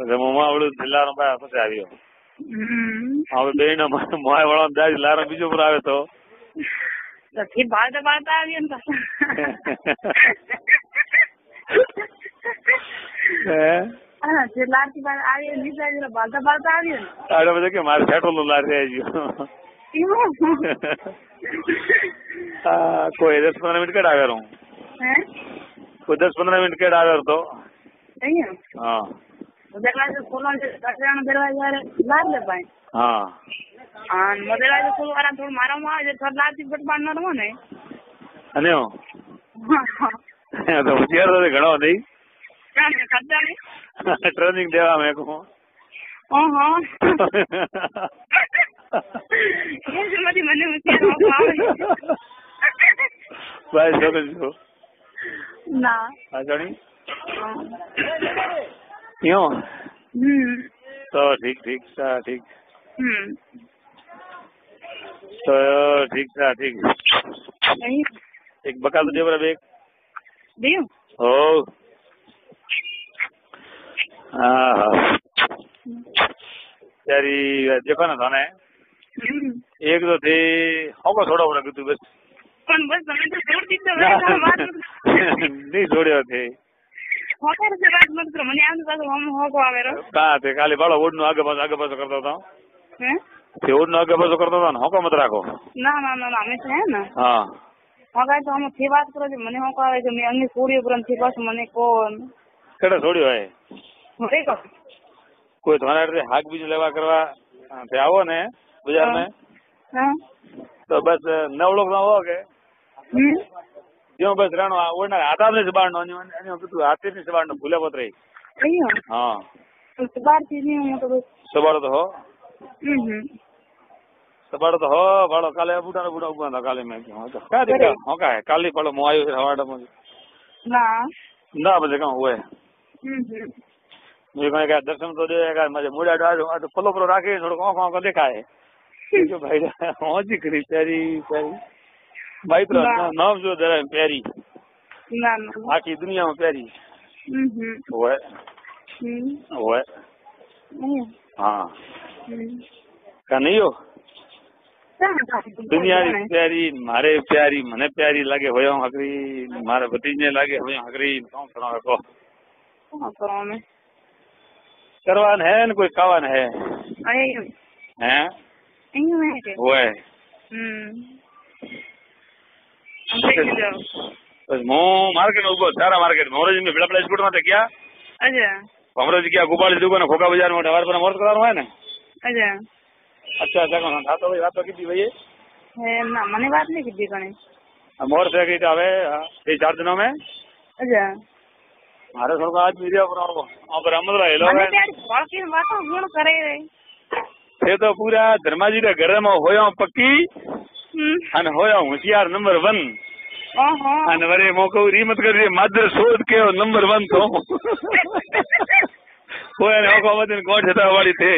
આવડું લારો પછી આવ્યો હવે બે નો મોય વાળો દાજ લારો બીજો પર આવે તો બાળતા બાળતા આવ્યો ને જે લારથી આવ્યો નીચે બાળતા બાળતા આવ્યો ને આડે બધે કે મારે ફેટોલો લાર રહી ગયો કોઈ 10-15 મિનિટ કેડ આવ્યો કોઈ 10-15 મિનિટ કેડ આવ્યો તો હા દરવાજો ખોલવાનો દરવાજા લાર લે ભાઈ હા હા દરવાજો ખોલવાના થોડું મારામાં આવે થોડા લારથી બટબાન ન રમો ને અને તો હોશિયાર તો ઘણો નહીં ખર્ચા નહીં ટ્રેનિંગ દેવા મેં કહું મને હોશિયાર ભાઈ છોકરી છો ના જાણી યો તો ઠીક ઠીક ઠીક તો ઠીક ઠીક એક બકા તો દેવરા બેગ દેવ હો હા હા તારી દેખો ને તને એક તો થી હોકો થોડો વડે કીધું બસ પણ બસ તમે તો છોડ દીધો નહીં છોડ્યો છે મને આમ પાછું હોકો આવે કા તે ખાલી બાળો ઓડ નું આગળ પાછો કરતો હતો તે ઓડ નું આગળ પાછો કરતો હતો ને હોકો મત રાખો ના ના ના અમે છે ને હા હોકા તો અમે થી વાત કરો છો મને હોકો આવે છે મેં અમને છોડ્યો પર થી પાછું મને કોણ કેડે છોડ્યો હે કોઈ તમારા હાક બીજું લેવા કરવા તે આવો ને બજાર ને તો બસ નવડો ના હો કે જો બસ રાણો ઓના આધાર ને સબાડ નો અને કીધું હાથે ને સબાડ નો ભૂલે પત રહી હા સબાડ થી ની તો બસ સબાડ તો હો સબાડ તો હો ભાડો કાલે બુડા ઉભા હતા કાલે મેં તો કા દેખા હો કા કાલી ભાડો મો આવ્યો છે હવાડામાં ના ના બધે કાં હોય मुझे कहा दर्शन तो देगा मुझे मुड़ा डाल तो पलो पलो राखे थोड़ा आँख देखाए जो भाई हो जी करी प्यारी प्यारी भाई तो नाम जो जरा प्यारी आखी दुनिया में प्यारी वो है हाँ का नहीं हो दुनिया प्यारी मारे प्यारी मने प्यारी लागे होया हकरी मारे भतीजे लागे होया हकरी कौन सुना को करवान है न कोई कावन है हैं वो है बस मो मार्केट में उबो सारा मार्केट मोरज में बड़ा बड़ा स्कूटर में क्या अच्छा हमरो जी क्या गोपाल दुकान खोका बाजार में हमारे पर मोर करानो है ना अच्छा अच्छा अच्छा कौन था तो भाई बात तो की भाई है ना मैंने बात नहीं की कने मोर से की आवे 3-4 दिनों में अच्छा मारे थोड़ा आज मीडिया पर अमदला हेलो મને ત્યારે બાકી વાતો ગુણ કરે રે ये तो पूरा धर्माजी के घर में होया पक्की अन होया होशियार नंबर 1 ओहो अन वरे मोको री मत कर मादर शोध के नंबर 1 तो होया ने ओको मत गोठ छता वाली थे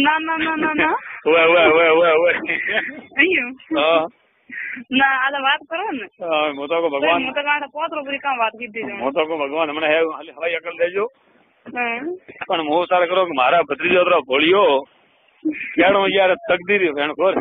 ना ना ना ना ना ओए अयो हां ना आला बात करो ने मोतो को भगवान मोतो का पोतरो पूरी का बात की थी मोतो को भगवान हमने है हवाई अकल देजो पण मो सार करो कि मारा भत्रीजो तरो भोलियो केणो यार तकदीर भेण खोर